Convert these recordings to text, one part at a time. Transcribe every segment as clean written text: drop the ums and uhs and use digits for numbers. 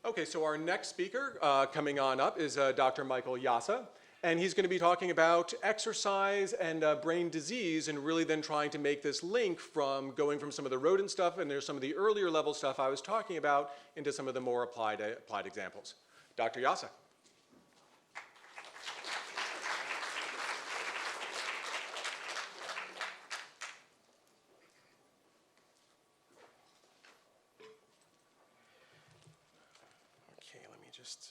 Okay, so our next speaker coming on up is Dr. Michael Yassa, and he's going to be talking about exercise and brain disease, and really then trying to make this link from going from some of the rodent stuff and there's some of the earlier level stuff I was talking about into some of the more applied examples. Dr. Yassa.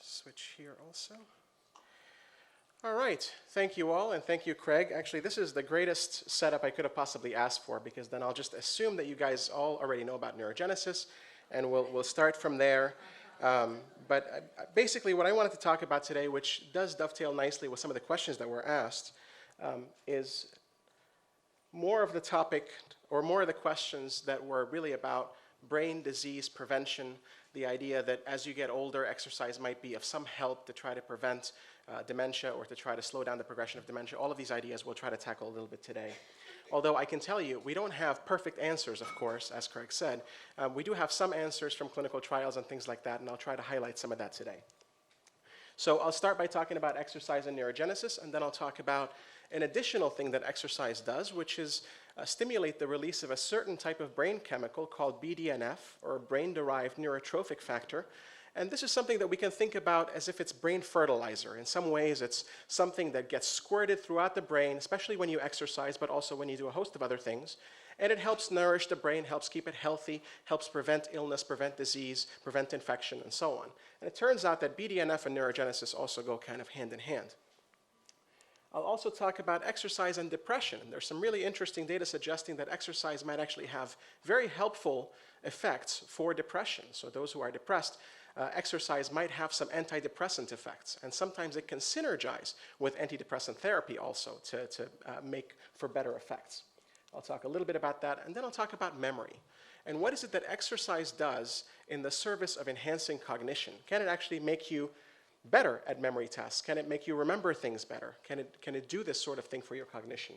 Switch here also. All right, thank you all, and thank you, Craig. Actually, this is the greatest setup I could have possibly asked for, because then I'll just assume that you guys all already know about neurogenesis, and we'll start from there. Basically, what I wanted to talk about today, which does dovetail nicely with some of the questions that were asked, is more of the topic, or more of the questions that were really about brain disease prevention, the idea that as you get older, exercise might be of some help to try to prevent dementia or to try to slow down the progression of dementia. All of these ideas we'll try to tackle a little bit today. Although I can tell you, we don't have perfect answers, of course, as Craig said. We do have some answers from clinical trials and things like that, and I'll try to highlight some of that today. So I'll start by talking about exercise and neurogenesis, and then I'll talk about an additional thing that exercise does, which is stimulate the release of a certain type of brain chemical called BDNF, or brain-derived neurotrophic factor. And this is something that we can think about as if it's brain fertilizer. In some ways, it's something that gets squirted throughout the brain, especially when you exercise, but also when you do a host of other things. And it helps nourish the brain, helps keep it healthy, helps prevent illness, prevent disease, prevent infection, and so on. And it turns out that BDNF and neurogenesis also go kind of hand in hand. I'll also talk about exercise and depression. There's some really interesting data suggesting that exercise might actually have very helpful effects for depression. So those who are depressed, exercise might have some antidepressant effects, and sometimes it can synergize with antidepressant therapy also to make for better effects. I'll talk a little bit about that, and then I'll talk about memory. And what is it that exercise does in the service of enhancing cognition? Can it actually make you better at memory tasks? Can it make you remember things better? Can it do this sort of thing for your cognition?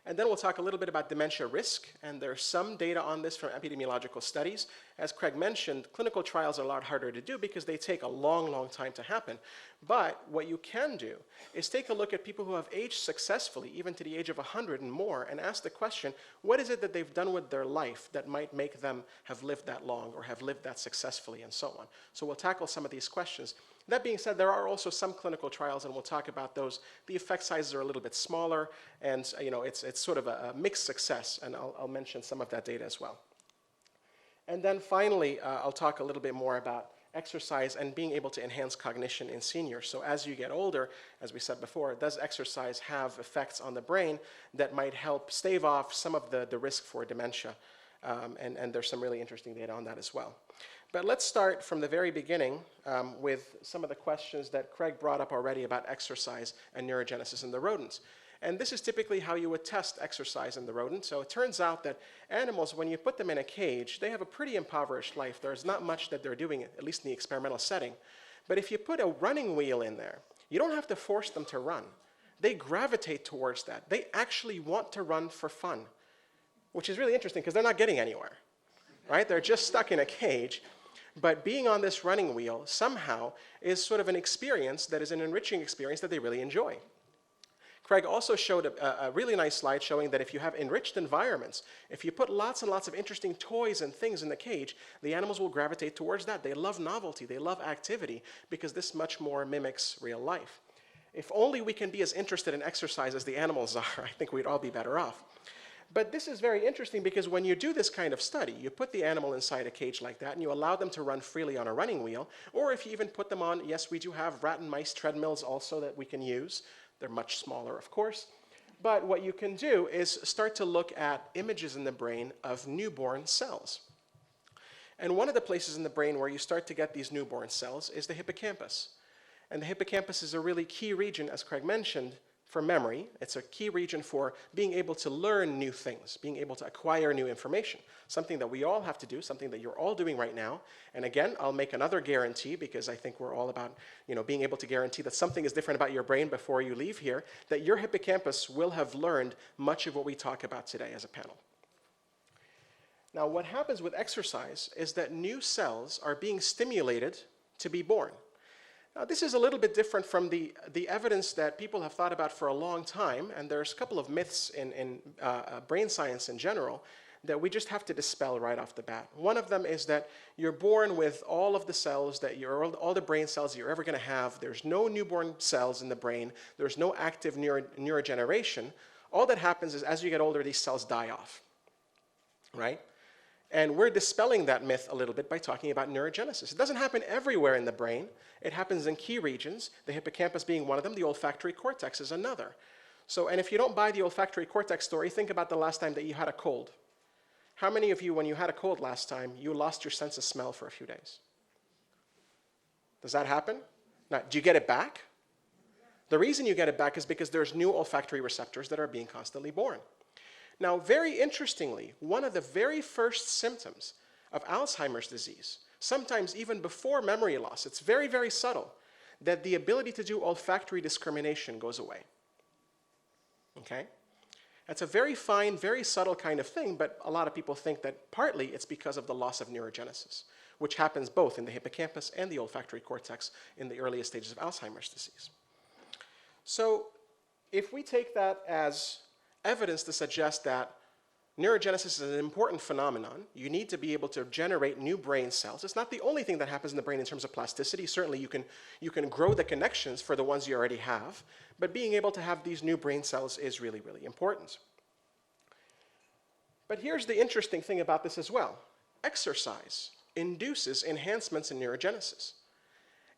And then we'll talk a little bit about dementia risk, and there's some data on this from epidemiological studies. As Craig mentioned, clinical trials are a lot harder to do because they take a long, long time to happen. But what you can do is take a look at people who have aged successfully, even to the age of 100 and more, and ask the question, what is it that they've done with their life that might make them have lived that long or have lived that successfully, and so on. So we'll tackle some of these questions. That being said, there are also some clinical trials, and we'll talk about those. The effect sizes are a little bit smaller, and it's sort of a mixed success, and I'll mention some of that data as well. And then finally, I'll talk a little bit more about exercise and being able to enhance cognition in seniors. So as you get older, as we said before, does exercise have effects on the brain that might help stave off some of the risk for dementia? And there's some really interesting data on that as well. But let's start from the very beginning with some of the questions that Craig brought up already about exercise and neurogenesis in the rodents. And this is typically how you would test exercise in the rodent. So it turns out that animals, when you put them in a cage, they have a pretty impoverished life. There's not much that they're doing, at least in the experimental setting. But if you put a running wheel in there, you don't have to force them to run. They gravitate towards that. They actually want to run for fun, which is really interesting because they're not getting anywhere, right? They're just stuck in a cage. But being on this running wheel somehow is sort of an experience that is an enriching experience that they really enjoy. Craig also showed a really nice slide showing that if you have enriched environments, if you put lots and lots of interesting toys and things in the cage, the animals will gravitate towards that. They love novelty, they love activity, because this much more mimics real life. If only we can be as interested in exercise as the animals are, I think we'd all be better off. But this is very interesting because when you do this kind of study, you put the animal inside a cage like that and you allow them to run freely on a running wheel, or if you even put them on, yes, we do have rat and mice treadmills also that we can use. They're much smaller, of course. But what you can do is start to look at images in the brain of newborn cells. And one of the places in the brain where you start to get these newborn cells is the hippocampus. And the hippocampus is a really key region, as Craig mentioned, for memory. It's a key region for being able to learn new things, being able to acquire new information, something that we all have to do, something that you're all doing right now. And again, I'll make another guarantee because I think we're all about being able to guarantee that something is different about your brain before you leave here, that your hippocampus will have learned much of what we talk about today as a panel. Now, what happens with exercise is that new cells are being stimulated to be born. Now, this is a little bit different from the evidence that people have thought about for a long time, and there's a couple of myths in brain science in general that we just have to dispel right off the bat. One of them is that you're born with all of the cells all the brain cells you're ever going to have. There's no newborn cells in the brain. There's no active neurogeneration. All that happens is as you get older, these cells die off, right? And we're dispelling that myth a little bit by talking about neurogenesis. It doesn't happen everywhere in the brain. It happens in key regions, the hippocampus being one of them, the olfactory cortex is another. So, and if you don't buy the olfactory cortex story, think about the last time that you had a cold. How many of you, when you had a cold last time, you lost your sense of smell for a few days? Does that happen? Now, do you get it back? The reason you get it back is because there's new olfactory receptors that are being constantly born. Now, very interestingly, one of the very first symptoms of Alzheimer's disease, sometimes even before memory loss, it's very, very subtle, that the ability to do olfactory discrimination goes away. Okay? That's a very fine, very subtle kind of thing, but a lot of people think that partly it's because of the loss of neurogenesis, which happens both in the hippocampus and the olfactory cortex in the earliest stages of Alzheimer's disease. So if we take that as evidence to suggest that neurogenesis is an important phenomenon, you need to be able to generate new brain cells. It's not the only thing that happens in the brain in terms of plasticity. Certainly you can grow the connections for the ones you already have, but being able to have these new brain cells is really, really important. But here's the interesting thing about this as well. Exercise induces enhancements in neurogenesis.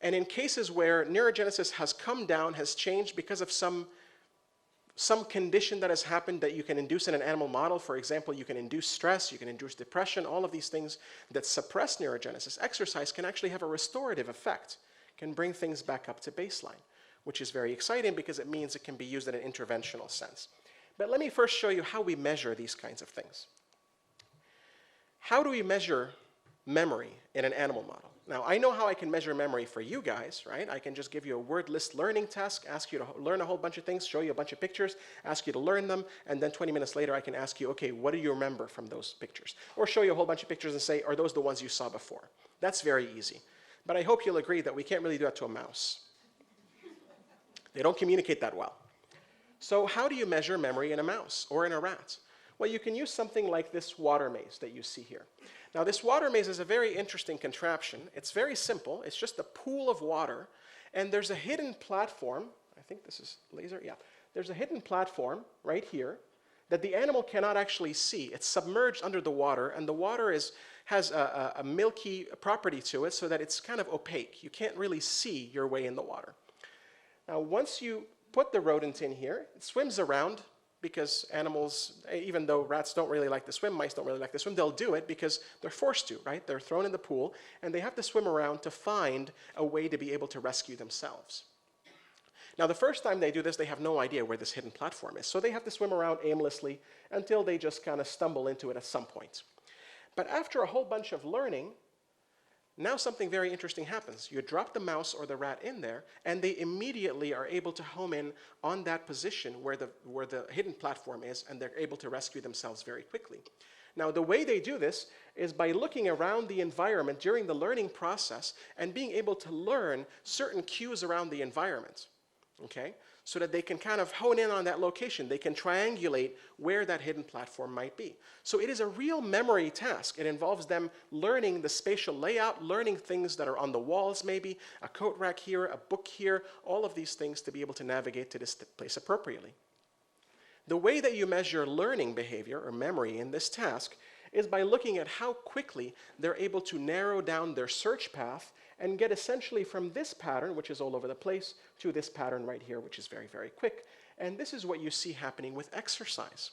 And in cases where neurogenesis has come down, has changed because of some condition that has happened that you can induce in an animal model. For example, you can induce stress, you can induce depression, all of these things that suppress neurogenesis. Exercise can actually have a restorative effect, can bring things back up to baseline, which is very exciting because it means it can be used in an interventional sense. But let me first show you how we measure these kinds of things. How do we measure memory in an animal model? Now, I know how I can measure memory for you guys, right? I can just give you a word list learning task, ask you to learn a whole bunch of things, show you a bunch of pictures, ask you to learn them, and then 20 minutes later I can ask you, okay, what do you remember from those pictures? Or show you a whole bunch of pictures and say, are those the ones you saw before? That's very easy. But I hope you'll agree that we can't really do that to a mouse. They don't communicate that well. So how do you measure memory in a mouse or in a rat? Well, you can use something like this water maze that you see here. Now, this water maze is a very interesting contraption. It's very simple. It's just a pool of water, and there's a hidden platform. I think this is laser. Yeah. There's a hidden platform right here that the animal cannot actually see. It's submerged under the water, and the water has a milky property to it so that it's kind of opaque. You can't really see your way in the water. Now, once you put the rodent in here, it swims around, because animals, even though rats don't really like to swim, mice don't really like to swim, they'll do it because they're forced to, right? They're thrown in the pool, and they have to swim around to find a way to be able to rescue themselves. Now, the first time they do this, they have no idea where this hidden platform is, so they have to swim around aimlessly until they just kind of stumble into it at some point. But after a whole bunch of learning, now something very interesting happens. You drop the mouse or the rat in there, and they immediately are able to home in on that position where the hidden platform is, and they're able to rescue themselves very quickly. Now, the way they do this is by looking around the environment during the learning process and being able to learn certain cues around the environment, okay? So that they can kind of hone in on that location. They can triangulate where that hidden platform might be. So it is a real memory task. It involves them learning the spatial layout, learning things that are on the walls maybe, a coat rack here, a book here, all of these things to be able to navigate to this place appropriately. The way that you measure learning behavior or memory in this task is by looking at how quickly they're able to narrow down their search path and get essentially from this pattern, which is all over the place, to this pattern right here, which is very, very quick. And this is what you see happening with exercise.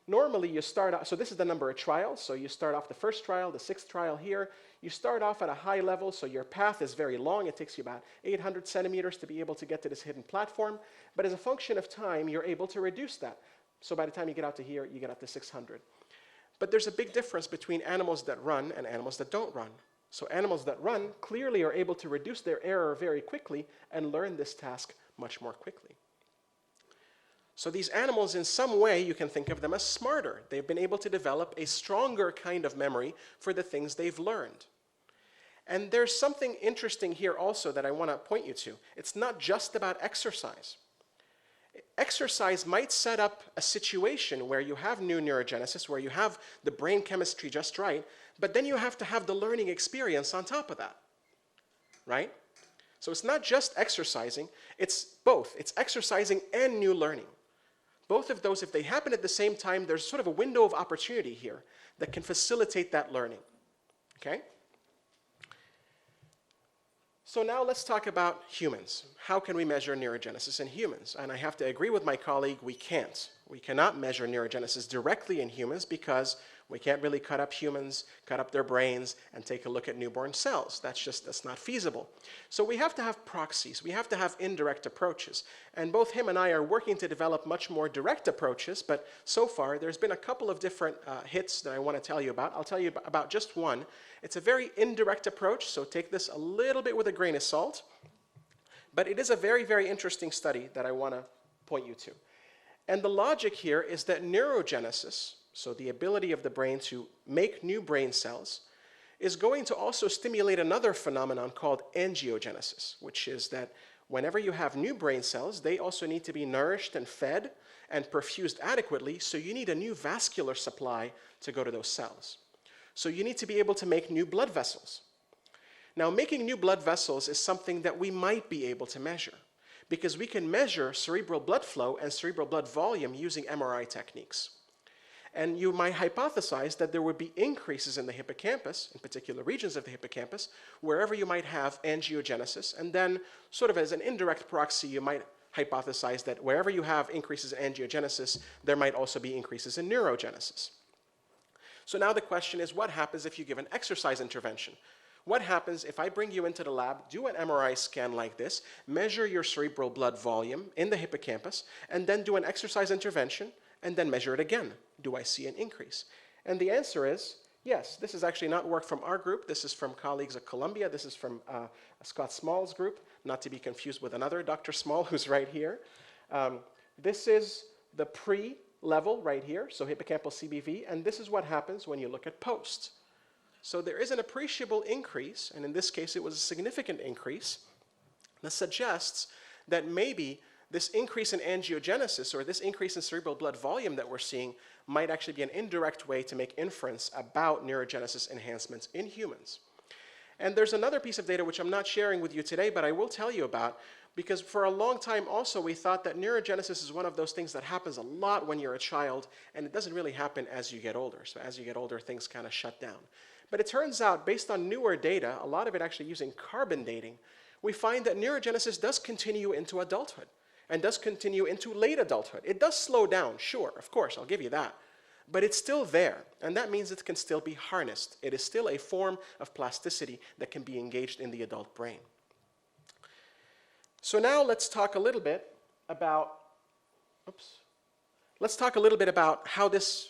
Normally you start out, so this is the number of trials, so you start off the first trial, the 6th trial here. You start off at a high level, so your path is very long. It takes you about 800 centimeters to be able to get to this hidden platform. But as a function of time, you're able to reduce that. So by the time you get out to here, you get up to 600. But there's a big difference between animals that run and animals that don't run. So animals that run clearly are able to reduce their error very quickly and learn this task much more quickly. So these animals, in some way, you can think of them as smarter. They've been able to develop a stronger kind of memory for the things they've learned. And there's something interesting here also that I want to point you to. It's not just about exercise. Exercise might set up a situation where you have new neurogenesis, where you have the brain chemistry just right, but then you have to have the learning experience on top of that, right? So it's not just exercising, it's both. It's exercising and new learning. Both of those, if they happen at the same time, there's sort of a window of opportunity here that can facilitate that learning, okay? So now let's talk about humans. How can we measure neurogenesis in humans? And I have to agree with my colleague, we can't. We cannot measure neurogenesis directly in humans because we can't really cut up humans, cut up their brains, and take a look at newborn cells. That's not feasible. So we have to have proxies. We have to have indirect approaches. And both him and I are working to develop much more direct approaches, but so far there's been a couple of different hits that I want to tell you about. I'll tell you about just one. It's a very indirect approach, so take this a little bit with a grain of salt. But it is a very, very interesting study that I want to point you to. And the logic here is that neurogenesis, so the ability of the brain to make new brain cells, is going to also stimulate another phenomenon called angiogenesis, which is that whenever you have new brain cells, they also need to be nourished and fed and perfused adequately, so you need a new vascular supply to go to those cells. So you need to be able to make new blood vessels. Now, making new blood vessels is something that we might be able to measure, because we can measure cerebral blood flow and cerebral blood volume using MRI techniques. And you might hypothesize that there would be increases in the hippocampus, in particular regions of the hippocampus, wherever you might have angiogenesis. And then, sort of as an indirect proxy, you might hypothesize that wherever you have increases in angiogenesis, there might also be increases in neurogenesis. So now the question is, what happens if you give an exercise intervention? What happens if I bring you into the lab, do an MRI scan like this, measure your cerebral blood volume in the hippocampus, and then do an exercise intervention, and then measure it again? Do I see an increase? And the answer is yes. This is actually not work from our group. This is from colleagues at Columbia. This is from Scott Small's group, not to be confused with another Dr. Small who's right here. This is the pre-level right here, so hippocampal CBV, and this is what happens when you look at post. So there is an appreciable increase, and in this case it was a significant increase, that suggests that maybe this increase in angiogenesis or this increase in cerebral blood volume that we're seeing might actually be an indirect way to make inference about neurogenesis enhancements in humans. And there's another piece of data which I'm not sharing with you today, but I will tell you about, because for a long time also we thought that neurogenesis is one of those things that happens a lot when you're a child, and it doesn't really happen as you get older. So as you get older, things kind of shut down. But it turns out, based on newer data, a lot of it actually using carbon dating, we find that neurogenesis does continue into adulthood and does continue into late adulthood. It does slow down, sure, of course, I'll give you that. But it's still there, and that means it can still be harnessed. It is still a form of plasticity that can be engaged in the adult brain. So now let's talk a little bit about, how this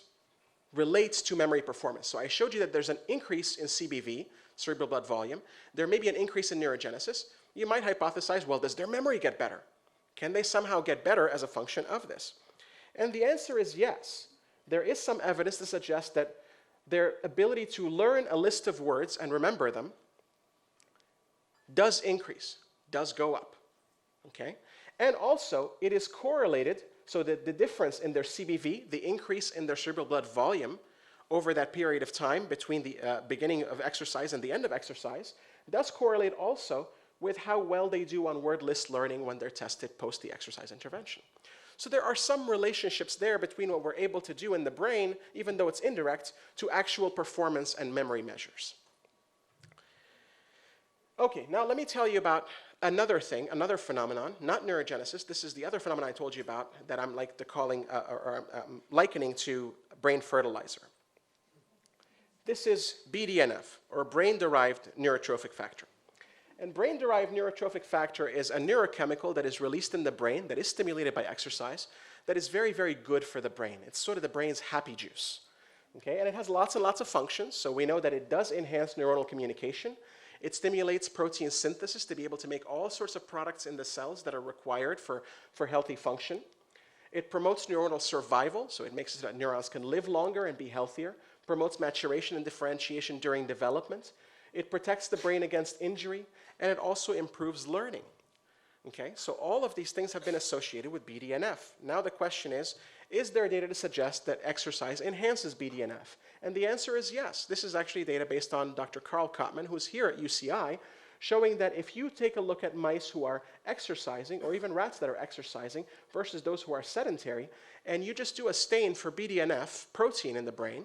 relates to memory performance. So I showed you that there's an increase in CBV, cerebral blood volume. There may be an increase in neurogenesis. You might hypothesize, well, does their memory get better? Can they somehow get better as a function of this? And the answer is yes. There is some evidence to suggest that their ability to learn a list of words and remember them does increase, does go up, okay? And also, it is correlated, so that the difference in their CBV, the increase in their cerebral blood volume over that period of time between the beginning of exercise and the end of exercise, does correlate also with how well they do on word list learning when they're tested post the exercise intervention. So there are some relationships there between what we're able to do in the brain, even though it's indirect, to actual performance and memory measures. Okay, now let me tell you about another thing, another phenomenon, not neurogenesis. This is the other phenomenon I told you about that I'm likening to brain fertilizer. This is BDNF, or brain-derived neurotrophic factor. And brain-derived neurotrophic factor is a neurochemical that is released in the brain, that is stimulated by exercise, that is very, very good for the brain. It's sort of the brain's happy juice. Okay? And it has lots and lots of functions, so we know that it does enhance neuronal communication. It stimulates protein synthesis to be able to make all sorts of products in the cells that are required for healthy function. It promotes neuronal survival, so it makes it so that neurons can live longer and be healthier, promotes maturation and differentiation during development. It protects the brain against injury, and it also improves learning. Okay, so all of these things have been associated with BDNF. Now the question is there data to suggest that exercise enhances BDNF? And the answer is yes. This is actually data based on Dr. Carl Kottman, who's here at UCI, showing that if you take a look at mice who are exercising, or even rats that are exercising, versus those who are sedentary, and you just do a stain for BDNF protein in the brain,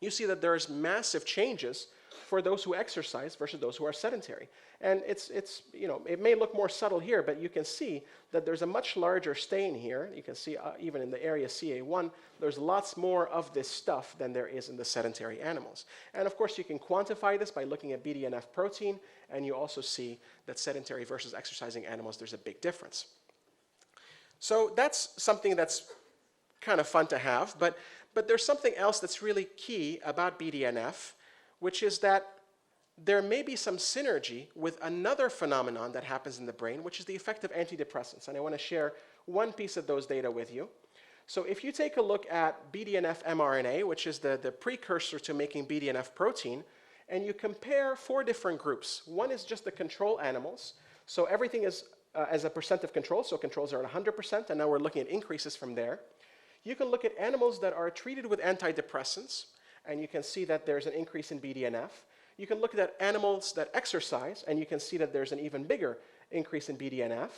you see that there's massive changes for those who exercise versus those who are sedentary. And it may look more subtle here, but you can see that there's a much larger stain here. You can see even in the area CA1, there's lots more of this stuff than there is in the sedentary animals. And of course, you can quantify this by looking at BDNF protein, and you also see that sedentary versus exercising animals, there's a big difference. So that's something that's kind of fun to have, but there's something else that's really key about BDNF, which is that there may be some synergy with another phenomenon that happens in the brain, which is the effect of antidepressants. And I want to share one piece of those data with you. So if you take a look at BDNF mRNA, which is the precursor to making BDNF protein, and you compare 4 different groups. One is just the control animals. So everything is as a percent of control, so controls are at 100%, and now we're looking at increases from there. You can look at animals that are treated with antidepressants, and you can see that there's an increase in BDNF. You can look at animals that exercise, and you can see that there's an even bigger increase in BDNF.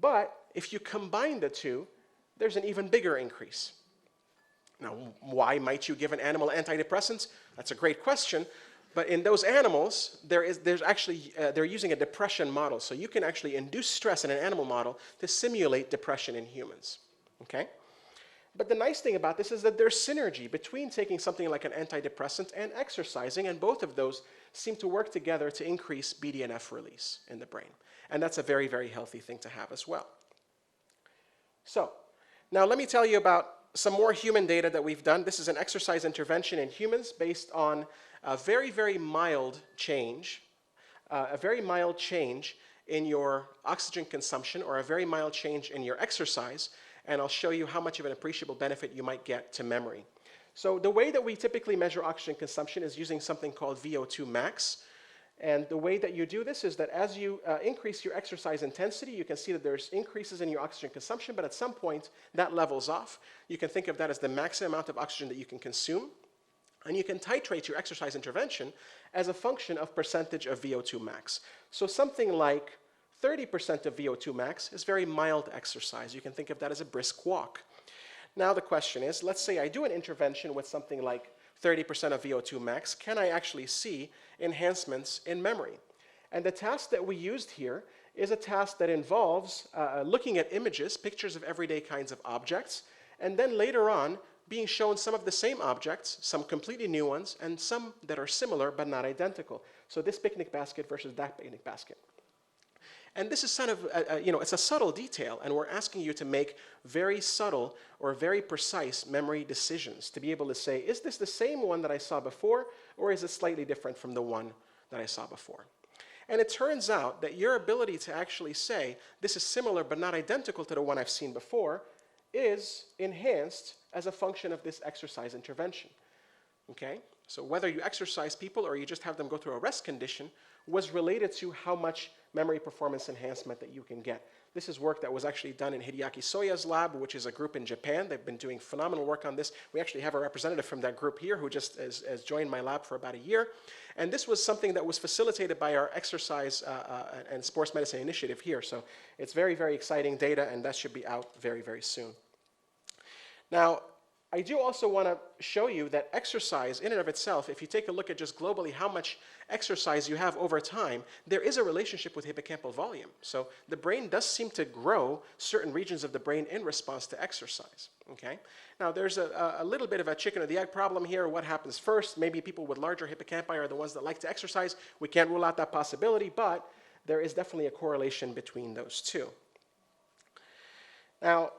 But if you combine the two, there's an even bigger increase. Now, why might you give an animal antidepressants? That's a great question. But in those animals, they're using a depression model. So you can actually induce stress in an animal model to simulate depression in humans. Okay? But the nice thing about this is that there's synergy between taking something like an antidepressant and exercising, and both of those seem to work together to increase BDNF release in the brain. And that's a very, very healthy thing to have as well. So, now let me tell you about some more human data that we've done. This is an exercise intervention in humans based on a very, very mild change, in your oxygen consumption, or a very mild change in your exercise, and I'll show you how much of an appreciable benefit you might get to memory. So the way that we typically measure oxygen consumption is using something called VO2 max. And the way that you do this is that as you increase your exercise intensity, you can see that there's increases in your oxygen consumption, but at some point that levels off. You can think of that as the maximum amount of oxygen that you can consume. And you can titrate your exercise intervention as a function of percentage of VO2 max. So something like 30% of VO2 max is very mild exercise. You can think of that as a brisk walk. Now the question is, let's say I do an intervention with something like 30% of VO2 max. Can I actually see enhancements in memory? And the task that we used here is a task that involves looking at images, pictures of everyday kinds of objects, and then later on being shown some of the same objects, some completely new ones, and some that are similar but not identical. So this picnic basket versus that picnic basket. And this is kind of, it's a subtle detail, and we're asking you to make very subtle or very precise memory decisions to be able to say, is this the same one that I saw before, or is it slightly different from the one that I saw before? And it turns out that your ability to actually say, this is similar but not identical to the one I've seen before, is enhanced as a function of this exercise intervention. Okay? So whether you exercise people or you just have them go through a rest condition was related to how much memory performance enhancement that you can get. This is work that was actually done in Hideaki Soya's lab, which is a group in Japan. They've been doing phenomenal work on this. We actually have a representative from that group here who just has joined my lab for about a year. And this was something that was facilitated by our exercise and sports medicine initiative here. So it's very, very exciting data, and that should be out very, very soon. Now, I do also want to show you that exercise in and of itself, if you take a look at just globally how much exercise you have over time, there is a relationship with hippocampal volume. So the brain does seem to grow certain regions of the brain in response to exercise. Okay? Now there's a little bit of a chicken or the egg problem here. What happens first? Maybe people with larger hippocampi are the ones that like to exercise. We can't rule out that possibility, but there is definitely a correlation between those two. Now,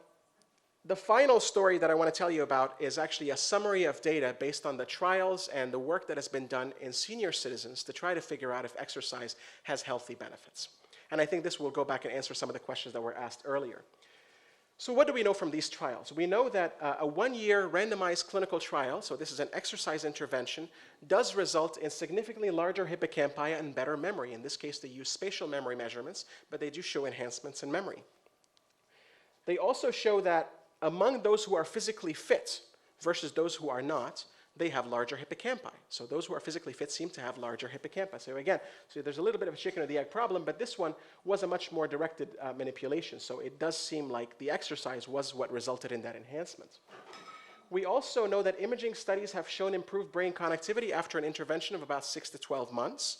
the final story that I want to tell you about is actually a summary of data based on the trials and the work that has been done in senior citizens to try to figure out if exercise has healthy benefits. And I think this will go back and answer some of the questions that were asked earlier. So what do we know from these trials? We know that a one-year randomized clinical trial, so this is an exercise intervention, does result in significantly larger hippocampi and better memory. In this case, they use spatial memory measurements, but they do show enhancements in memory. They also show that among those who are physically fit versus those who are not, they have larger hippocampi. So those who are physically fit seem to have larger hippocampi. So again, so there's a little bit of a chicken or the egg problem, but this one was a much more directed manipulation. So it does seem like the exercise was what resulted in that enhancement. We also know that imaging studies have shown improved brain connectivity after an intervention of about 6 to 12 months.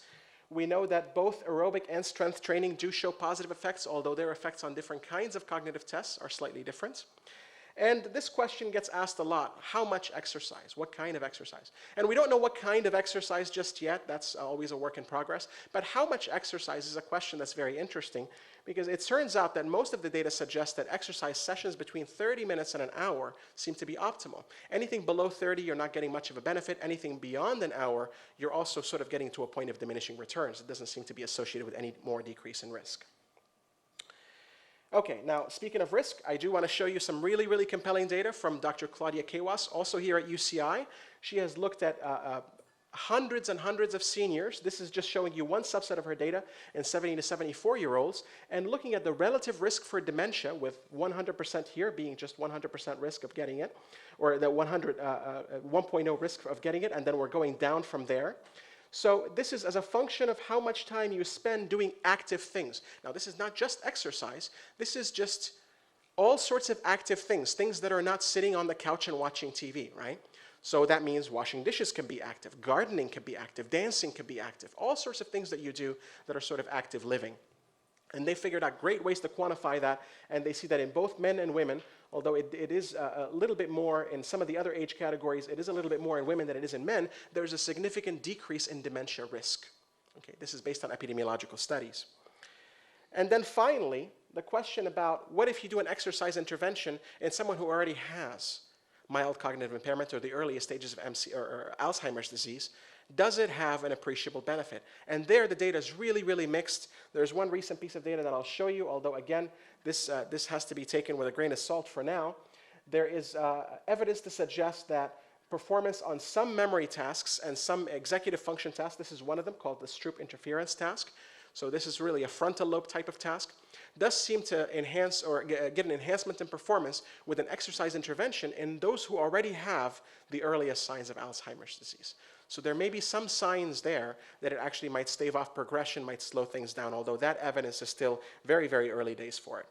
We know that both aerobic and strength training do show positive effects, although their effects on different kinds of cognitive tests are slightly different. And this question gets asked a lot: how much exercise? What kind of exercise? And we don't know what kind of exercise just yet. That's always a work in progress. But how much exercise is a question that's very interesting, because it turns out that most of the data suggests that exercise sessions between 30 minutes and an hour seem to be optimal. Anything below 30, you're not getting much of a benefit. Anything beyond an hour, you're also sort of getting to a point of diminishing returns. It doesn't seem to be associated with any more decrease in risk. Okay, now speaking of risk, I do want to show you some really, really compelling data from Dr. Claudia Kawas, also here at UCI. She has looked at hundreds and hundreds of seniors. This is just showing you one subset of her data in 70 to 74-year-olds, and looking at the relative risk for dementia, with 100% here being just 100% risk of getting it, or the 1.0 risk of getting it, and then we're going down from there. So this is as a function of how much time you spend doing active things. Now, this is not just exercise. This is just all sorts of active things, things that are not sitting on the couch and watching TV, right? So that means washing dishes can be active, gardening can be active, dancing can be active, all sorts of things that you do that are sort of active living. And they figured out great ways to quantify that, and they see that in both men and women, although it is a little bit more in some of the other age categories, it is a little bit more in women than it is in men, there's a significant decrease in dementia risk. Okay, this is based on epidemiological studies. And then finally, the question about what if you do an exercise intervention in someone who already has mild cognitive impairment or the earliest stages of or Alzheimer's disease, does it have an appreciable benefit? And there the data is really, really mixed. There's one recent piece of data that I'll show you, although again, this has to be taken with a grain of salt for now. There is evidence to suggest that performance on some memory tasks and some executive function tasks, this is one of them called the Stroop interference task. So this is really a frontal lobe type of task, does seem to enhance or get an enhancement in performance with an exercise intervention in those who already have the earliest signs of Alzheimer's disease. So there may be some signs there that it actually might stave off progression, might slow things down, although that evidence is still very, very early days for it.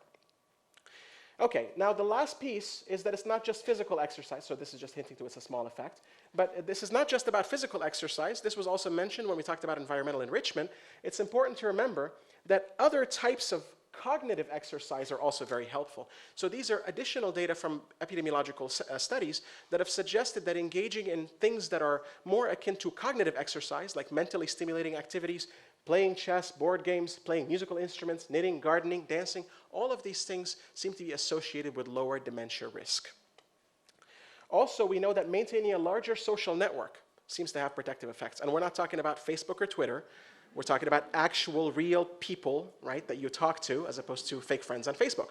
Okay, now the last piece is that it's not just physical exercise, so this is just hinting to it's a small effect, but this is not just about physical exercise. This was also mentioned when we talked about environmental enrichment. It's important to remember that other types of cognitive exercise are also very helpful. So these are additional data from epidemiological studies that have suggested that engaging in things that are more akin to cognitive exercise, like mentally stimulating activities, playing chess, board games, playing musical instruments, knitting, gardening, dancing, all of these things seem to be associated with lower dementia risk. Also, we know that maintaining a larger social network seems to have protective effects. And we're not talking about Facebook or Twitter. We're talking about actual, real people, right, that you talk to, as opposed to fake friends on Facebook.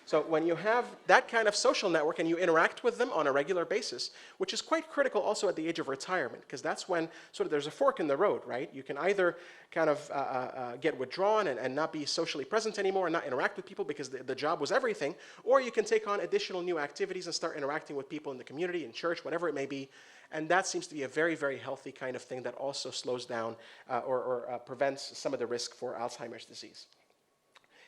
So when you have that kind of social network and you interact with them on a regular basis, which is quite critical also at the age of retirement, because that's when sort of there's a fork in the road, right? You can either kind of get withdrawn and not be socially present anymore and not interact with people because the job was everything, or you can take on additional new activities and start interacting with people in the community, in church, whatever it may be. And that seems to be a very, very healthy kind of thing that also slows down or prevents some of the risk for Alzheimer's disease.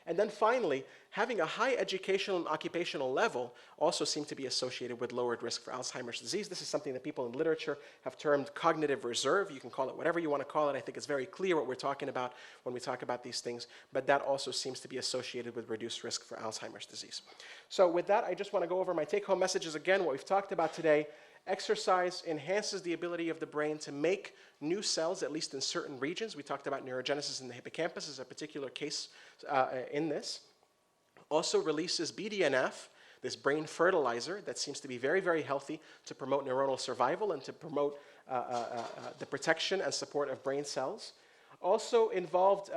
And then finally, having a high educational and occupational level also seems to be associated with lowered risk for Alzheimer's disease. This is something that people in literature have termed cognitive reserve. You can call it whatever you want to call it. I think it's very clear what we're talking about when we talk about these things, but that also seems to be associated with reduced risk for Alzheimer's disease. So with that, I just want to go over my take-home messages again, what we've talked about today. Exercise enhances the ability of the brain to make new cells, at least in certain regions. We talked about neurogenesis in the hippocampus as a particular case in this. Also releases BDNF, this brain fertilizer that seems to be very, very healthy to promote neuronal survival and to promote the protection and support of brain cells. Also involved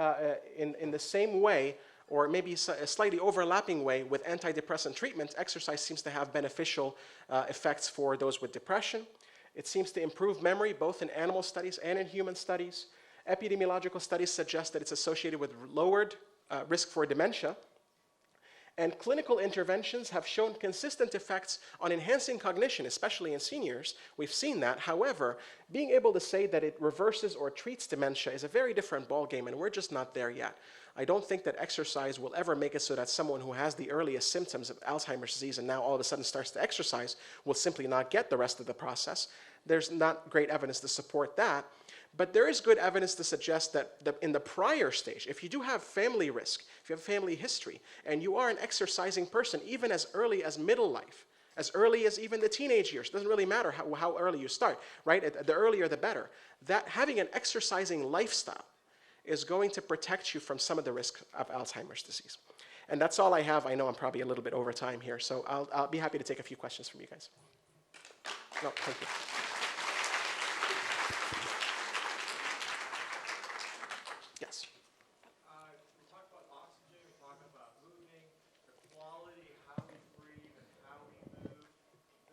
in the same way or maybe a slightly overlapping way with antidepressant treatment, exercise seems to have beneficial effects for those with depression. It seems to improve memory both in animal studies and in human studies. Epidemiological studies suggest that it's associated with lowered risk for dementia. And clinical interventions have shown consistent effects on enhancing cognition, especially in seniors. We've seen that. However, being able to say that it reverses or treats dementia is a very different ballgame, and we're just not there yet. I don't think that exercise will ever make it so that someone who has the earliest symptoms of Alzheimer's disease and now all of a sudden starts to exercise will simply not get the rest of the process. There's not great evidence to support that. But there is good evidence to suggest that in the prior stage, if you do have family risk, if you have family history, and you are an exercising person, even as early as middle life, as early as even the teenage years, doesn't really matter how early you start, right? The earlier the better. That having an exercising lifestyle is going to protect you from some of the risks of Alzheimer's disease. And that's all I have. I know I'm probably a little bit over time here, so I'll be happy to take a few questions from you guys. No, thank you. Yes. We talk about oxygen, we talk about moving, the quality, how we breathe and how we move.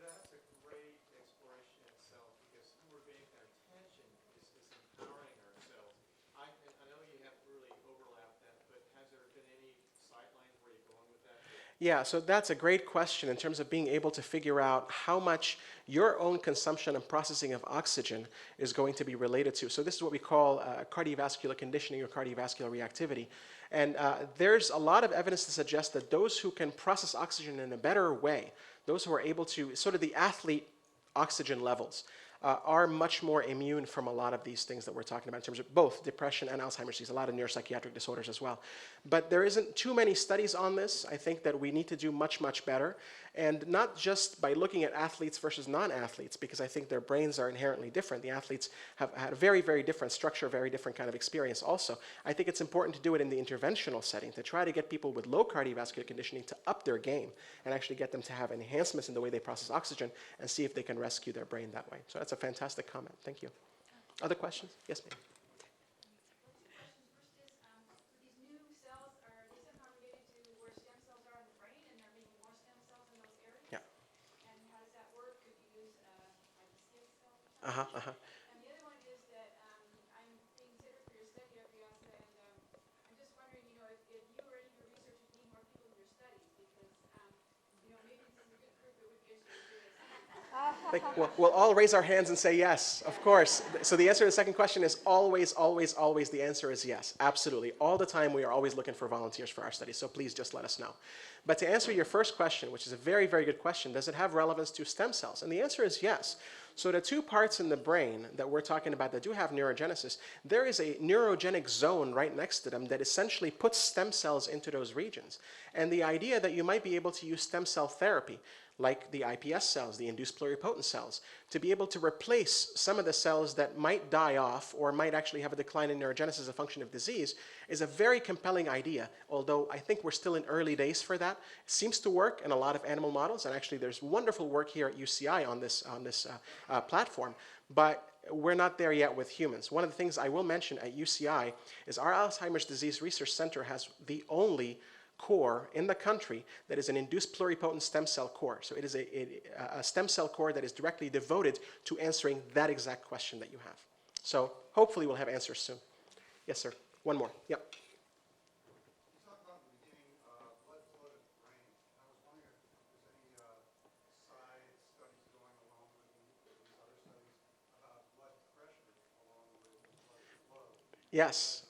That's a great exploration in itself because who we're paying our attention is empowering ourselves. I know you haven't really overlapped that, but has there been any sight lines where you're going with that? Yeah, so that's a great question in terms of being able to figure out how much your own consumption and processing of oxygen is going to be related to. So this is what we call cardiovascular conditioning or cardiovascular reactivity. And there's a lot of evidence to suggest that those who can process oxygen in a better way, those who are able to, sort of the athlete oxygen levels, are much more immune from a lot of these things that we're talking about in terms of both depression and Alzheimer's disease, a lot of neuropsychiatric disorders as well. But there isn't too many studies on this. I think that we need to do much, much better. And not just by looking at athletes versus non-athletes, because I think their brains are inherently different. The athletes have had a very, very different structure, a very different kind of experience also. I think it's important to do it in the interventional setting, to try to get people with low cardiovascular conditioning to up their game and actually get them to have enhancements in the way they process oxygen and see if they can rescue their brain that way. So that's a fantastic comment. Thank you. Other questions? Yes, ma'am. Uh-huh, uh-huh. And the other one is that I'm being considered for your study of Yassa, and I'm just wondering, if you or any of your researchers need more people in your studies, because, maybe this is a good group that would be interested in doing this. We'll all raise our hands and say yes, of course. So the answer to the second question is always, always, always the answer is yes. Absolutely. All the time we are always looking for volunteers for our studies, so please just let us know. But to answer your first question, which is a very, very good question, does it have relevance to stem cells? And the answer is yes. So the two parts in the brain that we're talking about that do have neurogenesis, there is a neurogenic zone right next to them that essentially puts stem cells into those regions. And the idea that you might be able to use stem cell therapy, like the iPS cells, the induced pluripotent cells, to be able to replace some of the cells that might die off or might actually have a decline in neurogenesis as a function of disease is a very compelling idea, although I think we're still in early days for that. It seems to work in a lot of animal models, and actually there's wonderful work here at UCI on this platform, but we're not there yet with humans. One of the things I will mention at UCI is our Alzheimer's Disease Research Center has the only core in the country that is an induced pluripotent stem cell core. So it is a stem cell core that is directly devoted to answering that exact question that you have. So hopefully we'll have answers soon. Yes, sir. One more. Yep. You talked about in the beginning blood flow to the brain. I was wondering if there's any side studies going along with these other studies about blood pressure along with blood flow. Yes.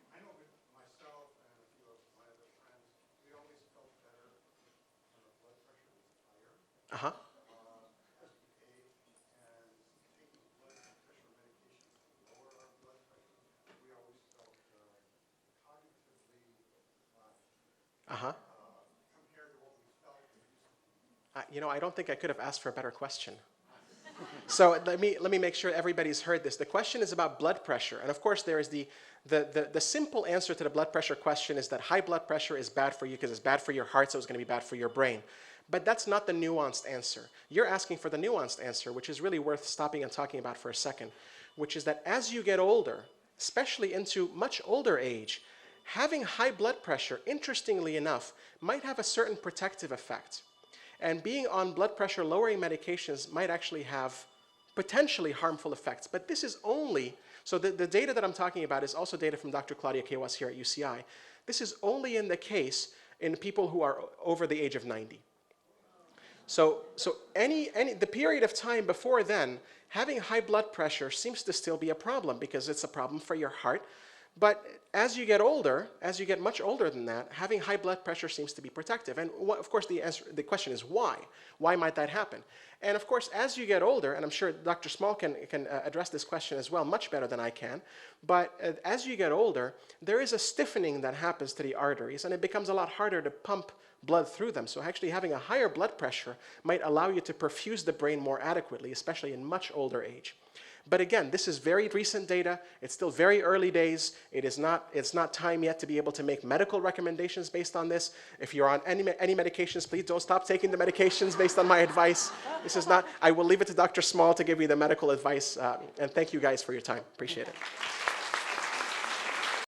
I know with myself and a few of my other friends, we always felt better when the blood pressure was higher Uh-huh. as we age, and taking blood pressure medication to lower our blood pressure, we always felt cognitively Uh-huh. compared to what we felt we used to be. I don't think I could have asked for a better question. So let me make sure everybody's heard this. The question is about blood pressure. And of course, there is the simple answer to the blood pressure question is that high blood pressure is bad for you because it's bad for your heart, so it's going to be bad for your brain. But that's not the nuanced answer. You're asking for the nuanced answer, which is really worth stopping and talking about for a second, which is that as you get older, especially into much older age, having high blood pressure, interestingly enough, might have a certain protective effect. And being on blood pressure lowering medications might actually have potentially harmful effects. But this is only, so the data that I'm talking about is also data from Dr. Claudia Queiroz here at UCI. This is only in the case in people who are over the age of 90. So the period of time before then, having high blood pressure seems to still be a problem because it's a problem for your heart. But as you get older, as you get much older than that, having high blood pressure seems to be protective. And of course, the question is why? Why might that happen? And of course, as you get older, and I'm sure Dr. Small can address this question as well, much better than I can, but as you get older, there is a stiffening that happens to the arteries, and it becomes a lot harder to pump blood through them. So actually having a higher blood pressure might allow you to perfuse the brain more adequately, especially in much older age. But again, this is very recent data. It's still very early days. It's not time yet to be able to make medical recommendations based on this. If you're on any medications, please don't stop taking the medications based on my advice. This is not, I will leave it to Dr. Small to give you the medical advice. And thank you guys for your time. Appreciate it.